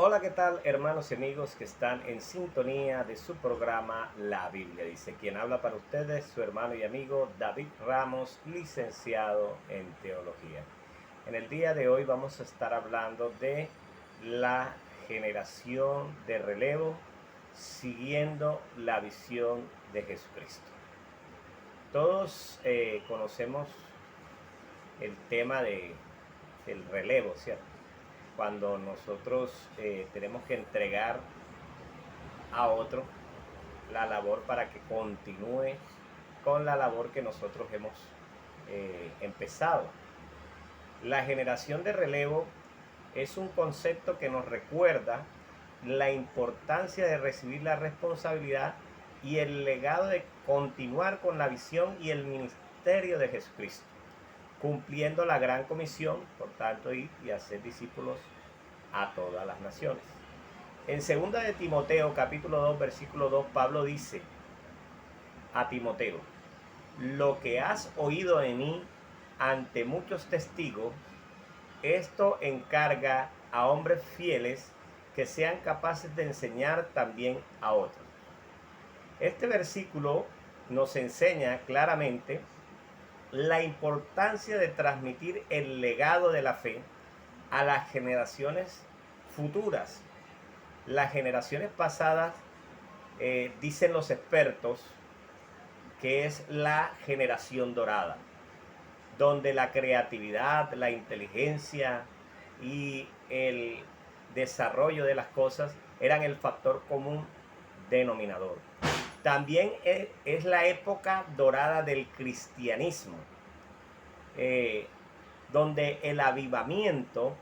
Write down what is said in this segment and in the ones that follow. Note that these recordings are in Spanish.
Hola, ¿qué tal, hermanos y amigos que están en sintonía de su programa La Biblia Dice? Quien habla para ustedes, su hermano y amigo David Ramos, licenciado en Teología. En el día de hoy vamos a estar hablando de la generación de relevo siguiendo la visión de Jesucristo. Todos conocemos el tema del relevo, ¿cierto? Cuando nosotros tenemos que entregar a otro la labor para que continúe con la labor que nosotros hemos empezado. La generación de relevo es un concepto que nos recuerda la importancia de recibir la responsabilidad y el legado de continuar con la visión y el ministerio de Jesucristo, cumpliendo la gran comisión, por tanto, ir y hacer discípulos a todas las naciones. En 2 de Timoteo, capítulo 2, versículo 2, Pablo dice a Timoteo: lo que has oído de mí ante muchos testigos, esto encarga a hombres fieles que sean capaces de enseñar también a otros. Este versículo nos enseña claramente la importancia de transmitir el legado de la fe a las generaciones futuras. Las generaciones pasadas, dicen los expertos, que es la generación dorada, donde la creatividad, la inteligencia y el desarrollo de las cosas eran el factor común denominador. También es la época dorada del cristianismo, donde el avivamiento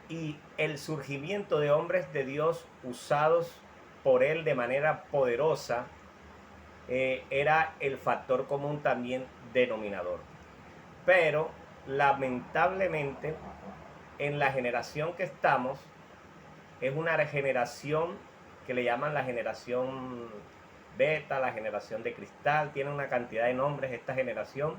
y el surgimiento de hombres de Dios usados por él de manera poderosa era el factor común también denominador. Pero lamentablemente en la generación que estamos es una generación que le llaman la generación beta, la generación de cristal, tiene una cantidad de nombres esta generación,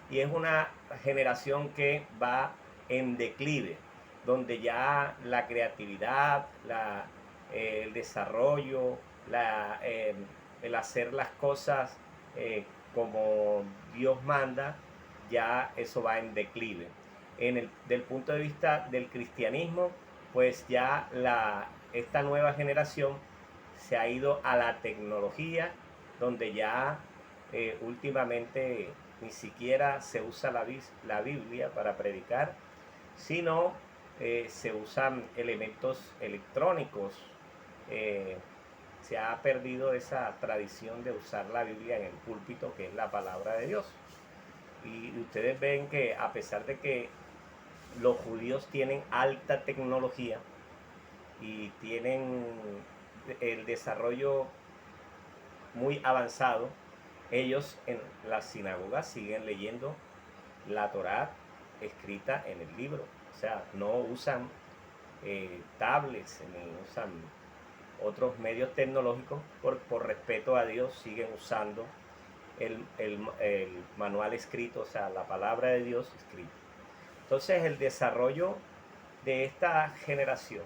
y es una generación que va en declive, donde ya la creatividad, el desarrollo, el hacer las cosas como Dios manda, ya eso va en declive. Del punto de vista del cristianismo, pues ya esta nueva generación se ha ido a la tecnología, donde ya últimamente ni siquiera se usa la Biblia para predicar, sino se usan elementos electrónicos. Se ha perdido esa tradición de usar la Biblia en el púlpito, que es la palabra de Dios. Y ustedes ven que a pesar de que los judíos tienen alta tecnología y tienen el desarrollo muy avanzado, ellos en las sinagogas siguen leyendo la Torá escrita en el libro. O sea, no usan tablets ni usan otros medios tecnológicos. Por respeto a Dios, siguen usando el manual escrito, o sea, la palabra de Dios escrita. Entonces, el desarrollo de esta generación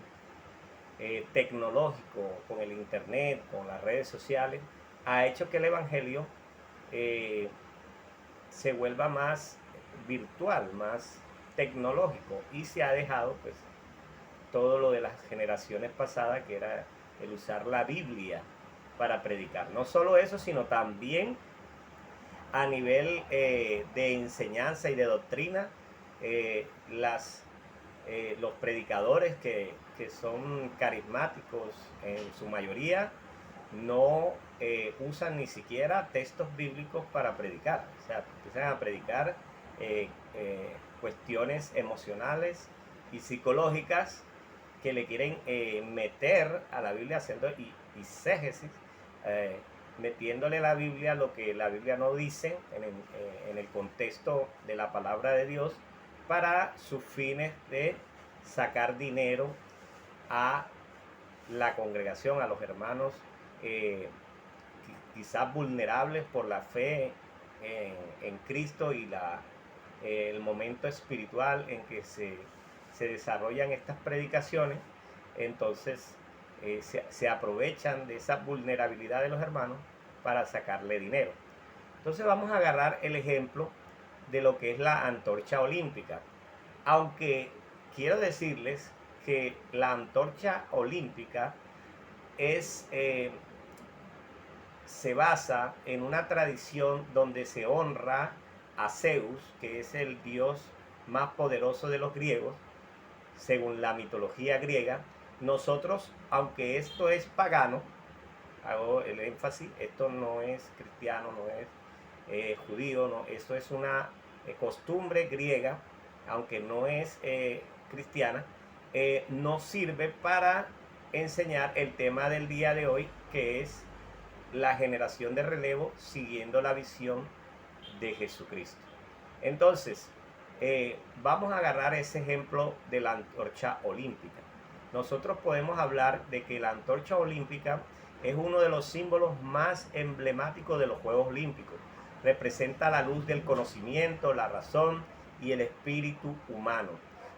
tecnológico, con el internet, con las redes sociales, ha hecho que el evangelio se vuelva más virtual, más tecnológico, y se ha dejado pues todo lo de las generaciones pasadas, que era el usar la Biblia para predicar. No solo eso, sino también a nivel de enseñanza y de doctrina, los predicadores que son carismáticos en su mayoría no usan ni siquiera textos bíblicos para predicar. O sea, empiezan a predicar cuestiones emocionales y psicológicas que le quieren meter a la Biblia, haciendo exégesis, metiéndole a la Biblia lo que la Biblia no dice en el contexto de la palabra de Dios, para sus fines de sacar dinero a la congregación, a los hermanos quizás vulnerables por la fe en Cristo y el momento espiritual en que se desarrollan estas predicaciones. entonces se aprovechan de esa vulnerabilidad de los hermanos para sacarle dinero. Entonces vamos a agarrar el ejemplo de lo que es la antorcha olímpica. Aunque quiero decirles que la antorcha olímpica se basa en una tradición donde se honra a Zeus, que es el dios más poderoso de los griegos, según la mitología griega. Nosotros, aunque esto es pagano, hago el énfasis, esto no es cristiano, no es judío, no, esto es una costumbre griega, aunque no es cristiana, nos sirve para enseñar el tema del día de hoy, que es la generación de relevo siguiendo la visión de Jesucristo. Entonces, vamos a agarrar ese ejemplo de la antorcha olímpica. Nosotros podemos hablar de que la antorcha olímpica es uno de los símbolos más emblemáticos de los Juegos Olímpicos. Representa la luz del conocimiento, la razón y el espíritu humano.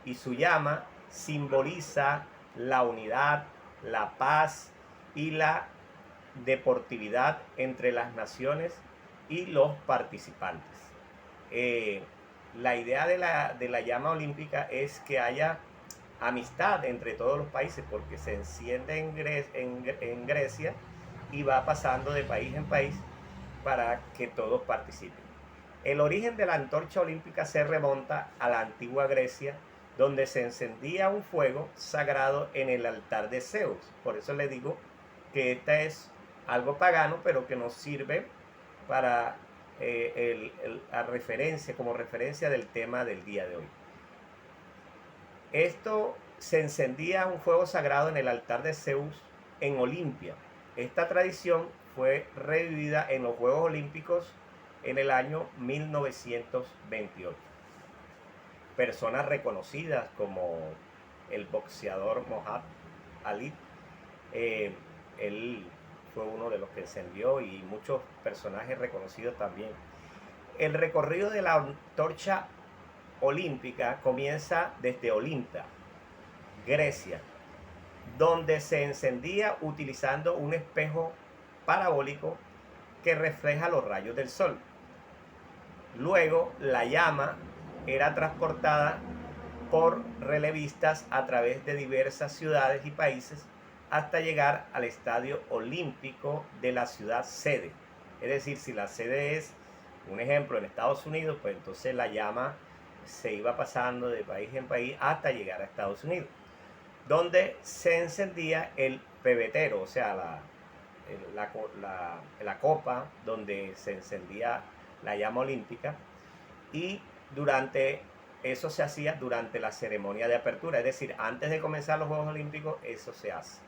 Y su llama simboliza la unidad, la paz y la deportividad entre las naciones y los participantes. La idea de la llama olímpica es que haya amistad entre todos los países, porque se enciende en Grecia y va pasando de país en país para que todos participen. El origen de la antorcha olímpica se remonta a la antigua Grecia, donde se encendía un fuego sagrado en el altar de Zeus. Por eso le digo que esta es algo pagano, pero que nos sirve para como referencia del tema del día de hoy. Esto se encendía un fuego sagrado en el altar de Zeus en Olimpia. Esta tradición fue revivida en los Juegos Olímpicos en el año 1928. Personas reconocidas como el boxeador Muhammad Ali, él fue uno de los que encendió, y muchos personajes reconocidos también. El recorrido de la antorcha olímpica comienza desde Olinta, Grecia, donde se encendía utilizando un espejo parabólico que refleja los rayos del sol. Luego la llama era transportada por relevistas a través de diversas ciudades y países hasta llegar al estadio olímpico de la ciudad sede. Es decir, si la sede es, un ejemplo, en Estados Unidos, pues entonces la llama se iba pasando de país en país hasta llegar a Estados Unidos, donde se encendía el pebetero, o sea, la copa donde se encendía la llama olímpica, y eso se hacía durante la ceremonia de apertura, es decir, antes de comenzar los Juegos Olímpicos, eso se hace.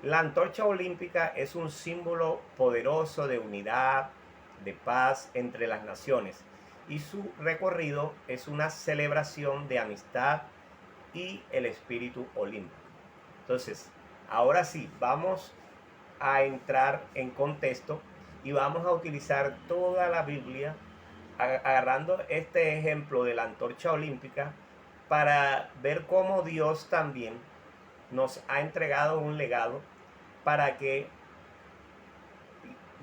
La antorcha olímpica es un símbolo poderoso de unidad, de paz entre las naciones, y su recorrido es una celebración de amistad y el espíritu olímpico. Entonces, ahora sí, vamos a entrar en contexto y vamos a utilizar toda la Biblia agarrando este ejemplo de la antorcha olímpica para ver cómo Dios también nos ha entregado un legado para que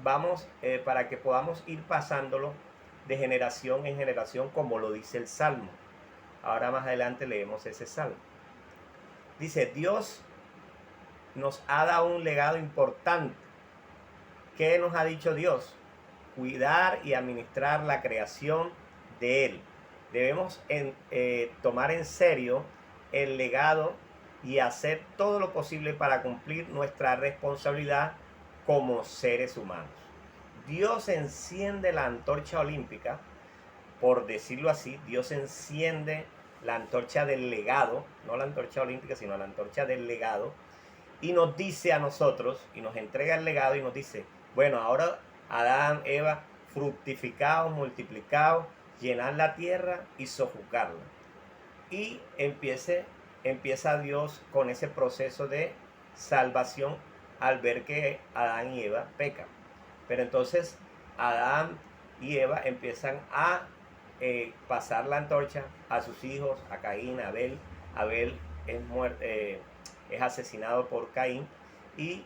podamos ir pasándolo de generación en generación, como lo dice el Salmo. Ahora más adelante leemos ese Salmo. Dice, Dios nos ha dado un legado importante. ¿Qué nos ha dicho Dios? Cuidar y administrar la creación de Él. Debemos tomar en serio el legado y hacer todo lo posible para cumplir nuestra responsabilidad como seres humanos. Dios enciende la antorcha olímpica, por decirlo así. Dios enciende la antorcha del legado, no la antorcha olímpica, sino la antorcha del legado, y nos dice a nosotros, y nos entrega el legado y nos dice, bueno, ahora Adán, Eva, fructificaos, multiplicaos, llenad la tierra y sojuzgarla. Y empieza Dios con ese proceso de salvación al ver que Adán y Eva pecan. Pero entonces Adán y Eva empiezan a pasar la antorcha a sus hijos, a Caín, a Abel. Abel es asesinado por Caín y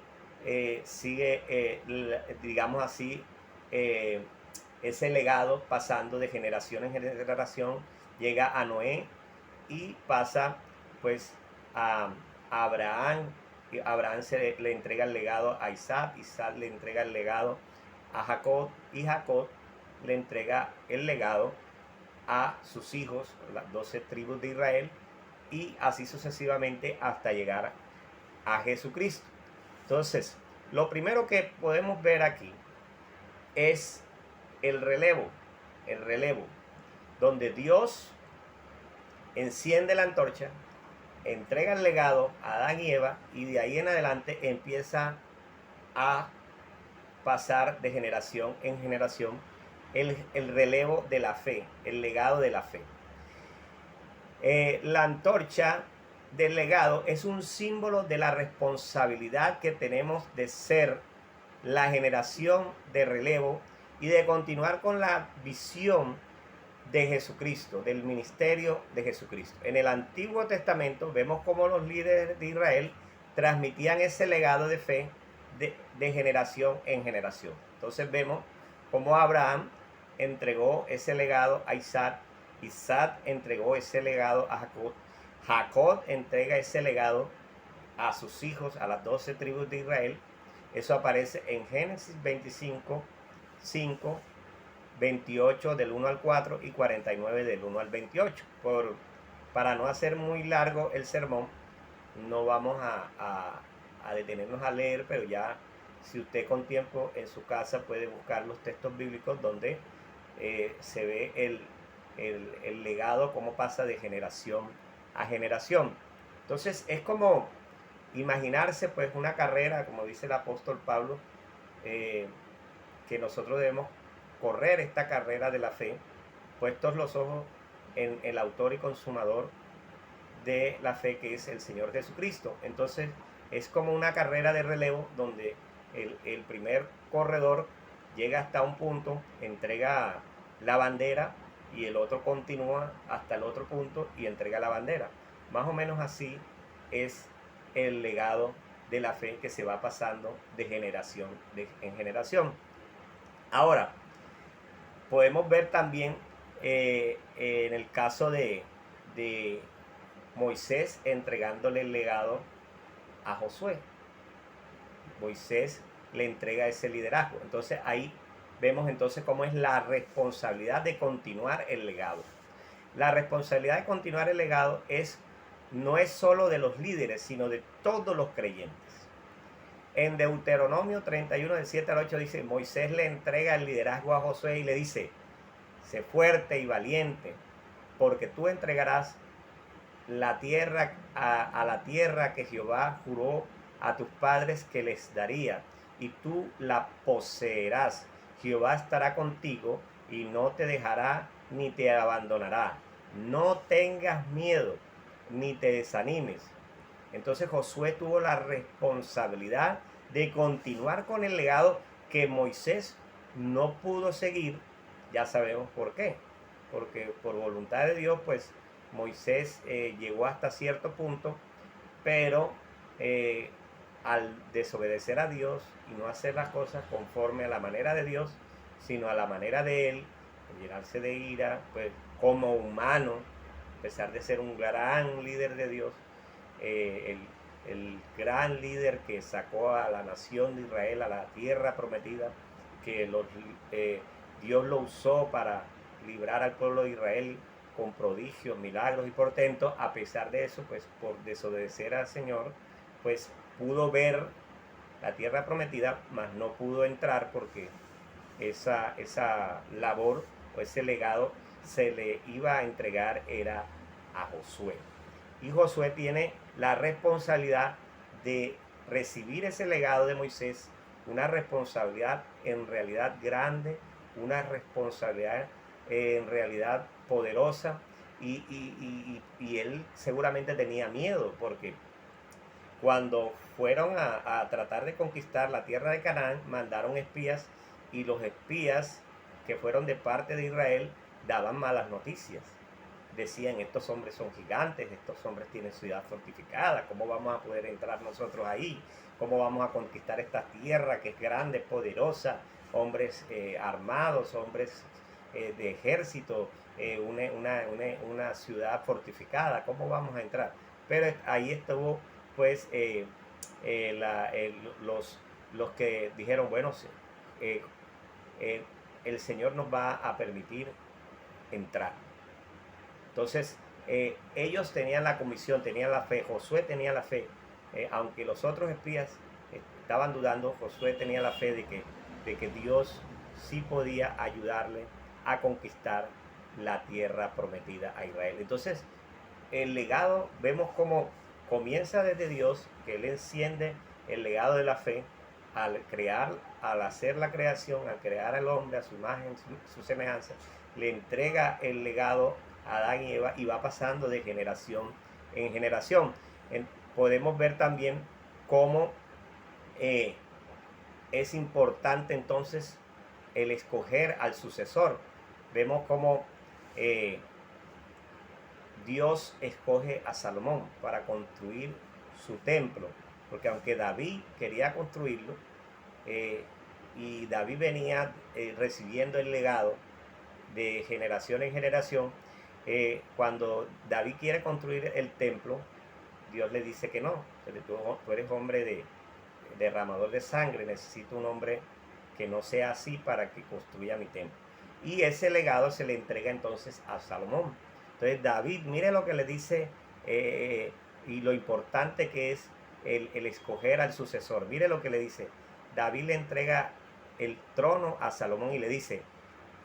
sigue, digamos así, ese legado pasando de generación en generación, llega a Noé y pasa pues a Abraham. Abraham le entrega el legado a Isaac, Isaac le entrega el legado a Jacob y Jacob le entrega el legado a sus hijos, las 12 tribus de Israel, y así sucesivamente hasta llegar a Jesucristo. Entonces, lo primero que podemos ver aquí es el relevo, donde Dios enciende la antorcha, entrega el legado a Adán y Eva, y de ahí en adelante empieza a pasar de generación en generación el relevo de la fe, el legado de la fe. La antorcha del legado es un símbolo de la responsabilidad que tenemos de ser la generación de relevo y de continuar con la visión de Jesucristo, del ministerio de Jesucristo. En el Antiguo Testamento vemos cómo los líderes de Israel transmitían ese legado de fe de generación en generación. Entonces vemos cómo Abraham entregó ese legado a Isaac, Isaac entregó ese legado a Jacob, Jacob entrega ese legado a sus hijos, a las 12 tribus de Israel. Eso aparece en Génesis 25, 5, 28 del 1 al 4 y 49 del 1 al 28. Para no hacer muy largo el sermón, no vamos a detenernos a leer, pero ya si usted con tiempo en su casa puede buscar los textos bíblicos donde se ve el legado, cómo pasa de generación a generación. Entonces es como imaginarse pues una carrera, como dice el apóstol Pablo, que nosotros debemos correr esta carrera de la fe, puestos los ojos en el autor y consumador de la fe, que es el Señor Jesucristo. Entonces es como una carrera de relevo donde el primer corredor llega hasta un punto, entrega la bandera y el otro continúa hasta el otro punto y entrega la bandera. Más o menos así es el legado de la fe que se va pasando de generación en generación. Ahora, podemos ver también en el caso de Moisés entregándole el legado a Josué. Moisés le entrega ese liderazgo. Entonces ahí vemos entonces cómo es la responsabilidad de continuar el legado. La responsabilidad de continuar el legado no es solo de los líderes, sino de todos los creyentes. En Deuteronomio 31, del 7 al 8 dice, Moisés le entrega el liderazgo a Josué y le dice, sé fuerte y valiente, porque tú entregarás la tierra a la tierra que Jehová juró a tus padres que les daría, y tú la poseerás. Jehová estará contigo y no te dejará ni te abandonará. No tengas miedo ni te desanimes. Entonces Josué tuvo la responsabilidad de continuar con el legado que Moisés no pudo seguir. Ya sabemos por qué. Porque por voluntad de Dios, pues Moisés llegó hasta cierto punto, pero al desobedecer a Dios y no hacer las cosas conforme a la manera de Dios, sino a la manera de él, llenarse de ira, pues como humano, a pesar de ser un gran líder de Dios, el gran líder que sacó a la nación de Israel a la tierra prometida, que Dios lo usó para librar al pueblo de Israel con prodigios, milagros y portentos. A pesar de eso, pues por desobedecer al Señor, pues pudo ver la tierra prometida, mas no pudo entrar porque esa labor o ese legado se le iba a entregar era a Josué. Y Josué tiene la responsabilidad de recibir ese legado de Moisés, una responsabilidad en realidad grande, una responsabilidad en realidad poderosa, y él seguramente tenía miedo, porque cuando fueron a tratar de conquistar la tierra de Canaán, mandaron espías, y los espías que fueron de parte de Israel daban malas noticias. decían, estos hombres son gigantes, estos hombres tienen ciudad fortificada, ¿cómo vamos a poder entrar nosotros ahí? ¿Cómo vamos a conquistar esta tierra que es grande, poderosa? Hombres armados, hombres de ejército, una ciudad fortificada, ¿cómo vamos a entrar? Pero ahí estuvo pues los que dijeron, bueno, eh, eh, el Señor nos va a permitir entrar. Entonces, ellos tenían la comisión, tenían la fe, Josué tenía la fe, aunque los otros espías estaban dudando, Josué tenía la fe de que Dios sí podía ayudarle a conquistar la tierra prometida a Israel. Entonces, el legado, vemos cómo comienza desde Dios, que Él enciende el legado de la fe al crear, al hacer la creación, al crear al hombre a su imagen, su semejanza, le entrega el legado a Adán y Eva y va pasando de generación en generación. Podemos ver también cómo es importante entonces el escoger al sucesor. Vemos cómo Dios escoge a Salomón para construir su templo, porque aunque David quería construirlo, y David venía recibiendo el legado de generación en generación, cuando David quiere construir el templo, Dios le dice que no, tú eres hombre de derramador de sangre, necesito un hombre que no sea así para que construya mi templo. Y ese legado se le entrega entonces a Salomón. Entonces David, mire lo que le dice y lo importante que es el escoger al sucesor. Mire lo que le dice. David le entrega el trono a Salomón y le dice,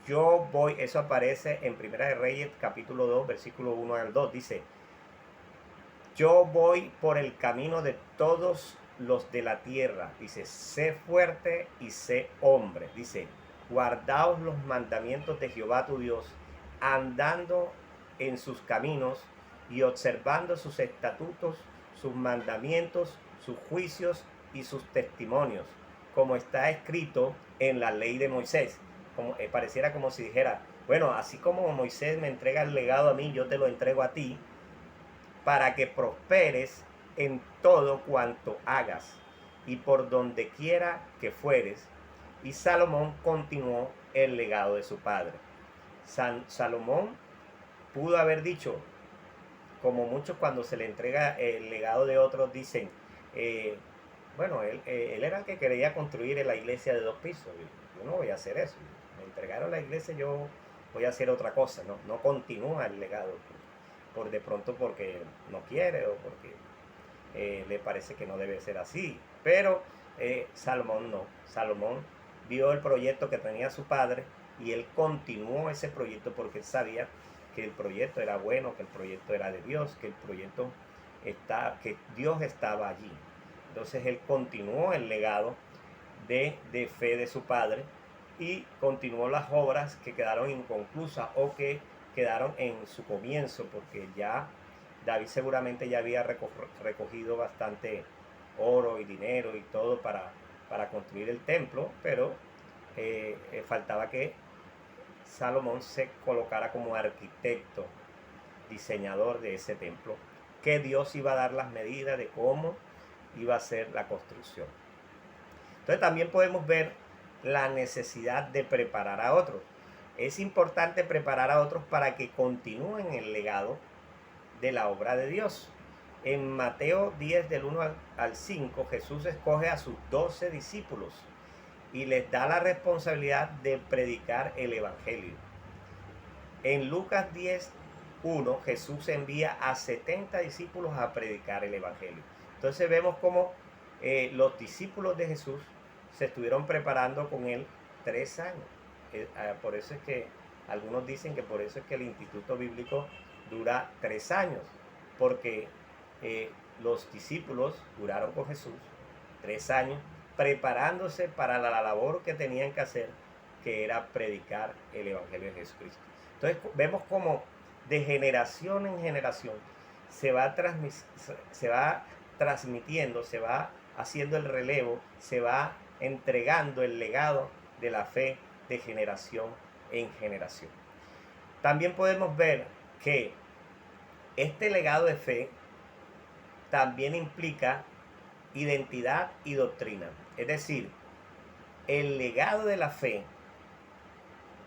yo voy, eso aparece en Primera de Reyes capítulo 2, versículo 1 al 2, dice, yo voy por el camino de todos los de la tierra, dice, sé fuerte y sé hombre, dice, guardaos los mandamientos de Jehová tu Dios, andando en sus caminos y observando sus estatutos, sus mandamientos, sus juicios y sus testimonios, como está escrito en la ley de Moisés. Como, pareciera como si dijera, bueno, así como Moisés me entrega el legado a mí, yo te lo entrego a ti, para que prosperes en todo cuanto hagas y por donde quiera que fueres. Y Salomón continuó el legado de su padre. Salomón pudo haber dicho, como muchos cuando se le entrega el legado de otros dicen, bueno, él era el que quería construir la iglesia de 2 pisos. Yo no voy a hacer eso. Me entregaron la iglesia, yo voy a hacer otra cosa. No continúa el legado. Por de pronto porque no quiere o porque le parece que no debe ser así. Pero Salomón no. Salomón vio el proyecto que tenía su padre y él continuó ese proyecto porque él sabía que el proyecto era bueno, que el proyecto era de Dios, que el proyecto que Dios estaba allí. Entonces él continuó el legado de fe de su padre y continuó las obras que quedaron inconclusas o que quedaron en su comienzo, porque ya David seguramente ya había recogido bastante oro y dinero y todo para construir el templo, pero faltaba que Salomón se colocara como arquitecto, diseñador de ese templo, que Dios iba a dar las medidas de cómo iba a ser la construcción. Entonces también podemos ver la necesidad de preparar a otros. Es importante preparar a otros para que continúen el legado de la obra de Dios. En Mateo 10 del 1 al 5, Jesús escoge a sus 12 discípulos y les da la responsabilidad de predicar el Evangelio. En Lucas 10:1, Jesús envía a 70 discípulos a predicar el Evangelio. Entonces vemos cómo los discípulos de Jesús se estuvieron preparando con él 3 años. Por eso es que algunos dicen que por eso es que el Instituto Bíblico dura 3 años, porque los discípulos duraron con Jesús 3 años preparándose para la labor que tenían que hacer, que era predicar el Evangelio de Jesucristo. Entonces vemos como de generación en generación se va transmitiendo, se va haciendo el relevo, se va entregando el legado de la fe de generación en generación. También podemos ver que este legado de fe también implica identidad y doctrina. Es decir, el legado de la fe,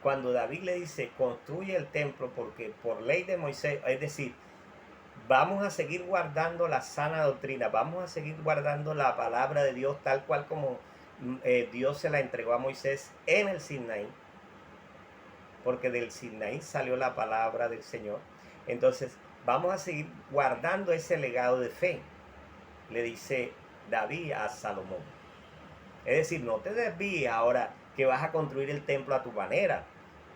cuando David le dice construye el templo porque por ley de Moisés, es decir, vamos a seguir guardando la sana doctrina, vamos a seguir guardando la palabra de Dios tal cual como Dios se la entregó a Moisés en el Sinaí, porque del Sinaí salió la palabra del Señor. Entonces, vamos a seguir guardando ese legado de fe, le dice David a Salomón. Es decir, no te desvíes ahora que vas a construir el templo a tu manera,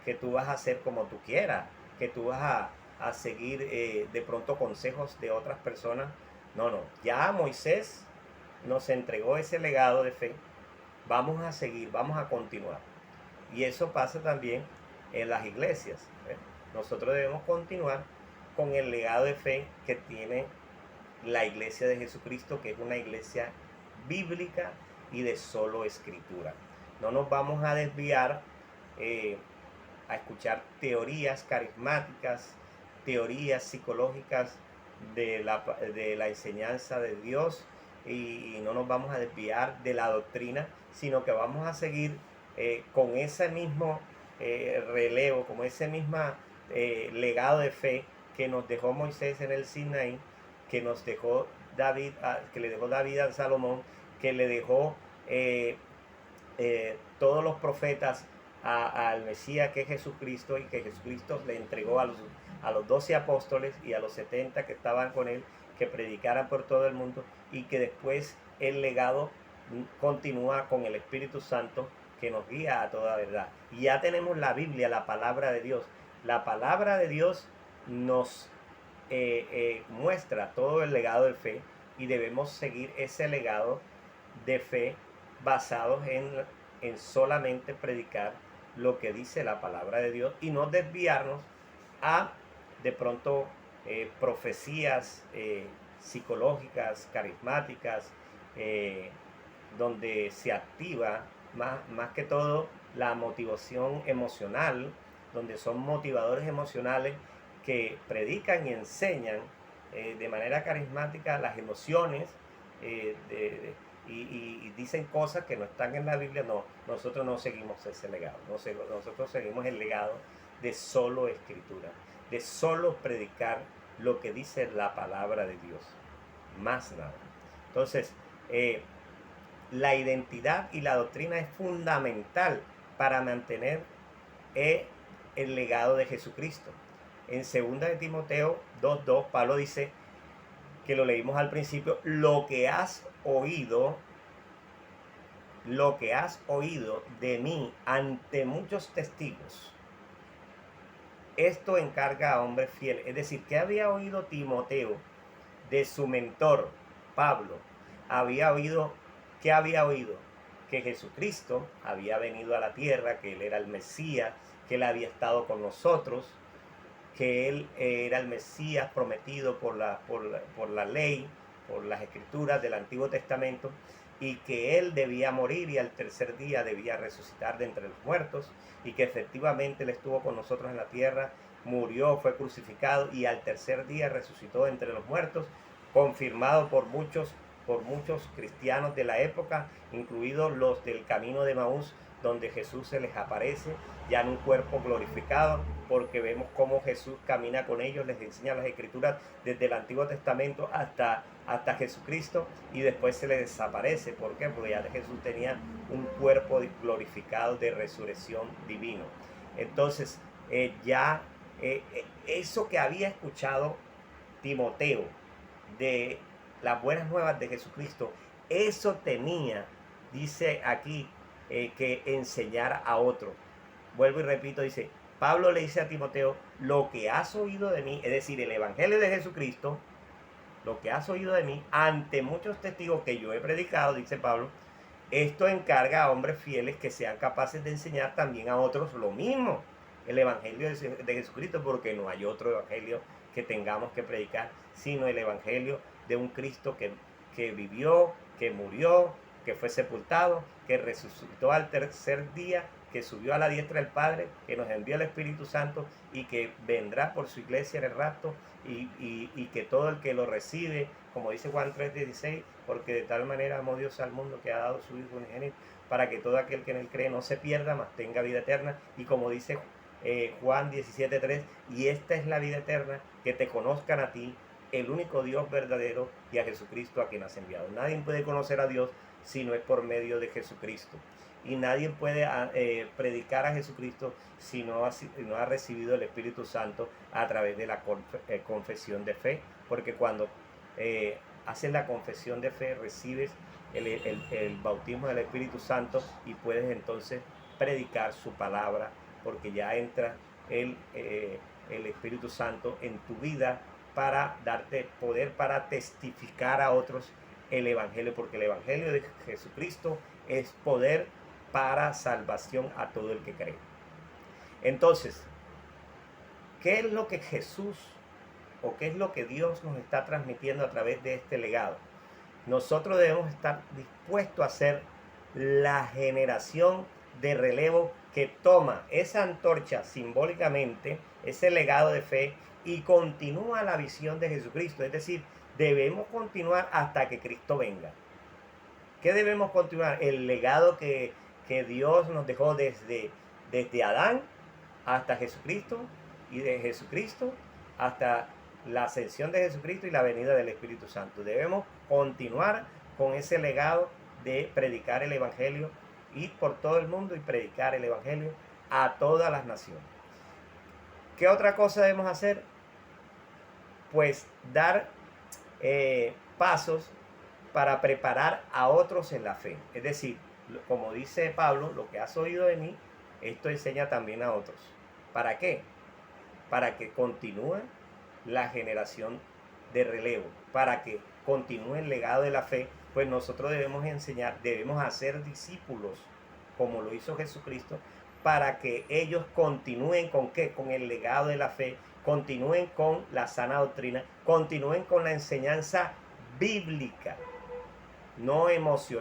que tú vas a hacer como tú quieras, que tú vas a seguir de pronto consejos de otras personas. No, ya Moisés nos entregó ese legado de fe, vamos a seguir, vamos a continuar. Y eso pasa también en las iglesias. Nosotros debemos continuar con el legado de fe que tiene la iglesia de Jesucristo, que es una iglesia bíblica y de solo escritura. No nos vamos a desviar a escuchar teorías carismáticas, teorías psicológicas de la enseñanza de Dios, y no nos vamos a desviar de la doctrina, sino que vamos a seguir con ese mismo relevo, con ese mismo legado de fe que nos dejó Moisés en el Sinaí, que nos dejó David, que le dejó David a Salomón, que le dejó todos los profetas al Mesías, que es Jesucristo, y que Jesucristo le entregó a los 12 apóstoles y a los 70 que estaban con él, que predicaran por todo el mundo, y que después el legado continúa con el Espíritu Santo que nos guía a toda verdad. Y ya tenemos la Biblia, la palabra de Dios. La palabra de Dios nos muestra todo el legado de fe, y debemos seguir ese legado de fe basados en solamente predicar lo que dice la palabra de Dios, y no desviarnos a de pronto profecías psicológicas, carismáticas, donde se activa más que todo la motivación emocional, donde son motivadores emocionales que predican y enseñan de manera carismática las emociones y dicen cosas que no están en la Biblia. No, nosotros no seguimos ese legado, nosotros seguimos el legado de solo escritura, de solo predicar lo que dice la palabra de Dios, más nada. Entonces, la identidad y la doctrina es fundamental para mantener el legado de Jesucristo. En 2 de Timoteo 2:2, Pablo dice, que lo leímos al principio, lo que has oído de mí ante muchos testigos, esto encarga a hombres fieles. Es decir, ¿qué había oído Timoteo de su mentor Pablo? ¿Qué había oído? Que Jesucristo había venido a la tierra, que él era el Mesías, que él había estado con nosotros, que él era el Mesías prometido por la ley, por las escrituras del Antiguo Testamento, y que él debía morir y al tercer día debía resucitar de entre los muertos, y que efectivamente él estuvo con nosotros en la tierra, murió, fue crucificado y al tercer día resucitó de entre los muertos, confirmado por muchos cristianos de la época, incluidos los del camino de Maús, donde Jesús se les aparece ya en un cuerpo glorificado, porque vemos cómo Jesús camina con ellos, les enseña las escrituras desde el Antiguo Testamento hasta Jesucristo, y después se les desaparece. ¿Por qué? Porque ya Jesús tenía un cuerpo glorificado de resurrección divino. Entonces, eso que había escuchado Timoteo de las buenas nuevas de Jesucristo, eso tenía, dice aquí, que enseñar a otro. Vuelvo y repito, dice, Pablo le dice a Timoteo, lo que has oído de mí, es decir, el Evangelio de Jesucristo, lo que has oído de mí, ante muchos testigos que yo he predicado, dice Pablo, esto encarga a hombres fieles que sean capaces de enseñar también a otros lo mismo, el Evangelio de Jesucristo, porque no hay otro Evangelio que tengamos que predicar, sino el Evangelio de un Cristo que vivió, que murió, que fue sepultado, que resucitó al tercer día que subió a la diestra del Padre, que nos envió el Espíritu Santo y que vendrá por su iglesia en el rapto, y que todo el que lo recibe, como dice Juan 3:16, porque de tal manera amó Dios al mundo que ha dado su Hijo unigénito, para que todo aquel que en él cree no se pierda, mas tenga vida eterna. Y como dice Juan 17:3, y esta es la vida eterna, que te conozcan a ti, el único Dios verdadero, y a Jesucristo a quien has enviado. Nadie puede conocer a Dios si no es por medio de Jesucristo. Y nadie puede predicar a Jesucristo si no ha recibido el Espíritu Santo a través de la confesión de fe, porque cuando haces la confesión de fe recibes el bautismo del Espíritu Santo y puedes entonces predicar su palabra, porque ya entra el Espíritu Santo en tu vida para darte poder para testificar a otros el Evangelio, porque el Evangelio de Jesucristo es poder para salvación a todo el que cree. Entonces, ¿qué es lo que Jesús o qué es lo que Dios nos está transmitiendo a través de este legado? Nosotros debemos estar dispuestos a ser la generación de relevo que toma esa antorcha simbólicamente, ese legado de fe, y continúa la visión de Jesucristo. Es decir, debemos continuar hasta que Cristo venga. ¿Qué debemos continuar? El legado que Dios nos dejó desde Adán hasta Jesucristo, y de Jesucristo hasta la ascensión de Jesucristo y la venida del Espíritu Santo. Debemos continuar con ese legado de predicar el Evangelio, ir por todo el mundo y predicar el Evangelio a todas las naciones. ¿Qué otra cosa debemos hacer? Pues dar pasos para preparar a otros en la fe. Es decir, como dice Pablo, lo que has oído de mí, esto enseña también a otros. ¿Para qué? Para que continúe la generación de relevo, para que continúe el legado de la fe, pues nosotros debemos enseñar, debemos hacer discípulos, como lo hizo Jesucristo, para que ellos continúen ¿con qué? Con el legado de la fe, continúen con la sana doctrina, continúen con la enseñanza bíblica, no emocional.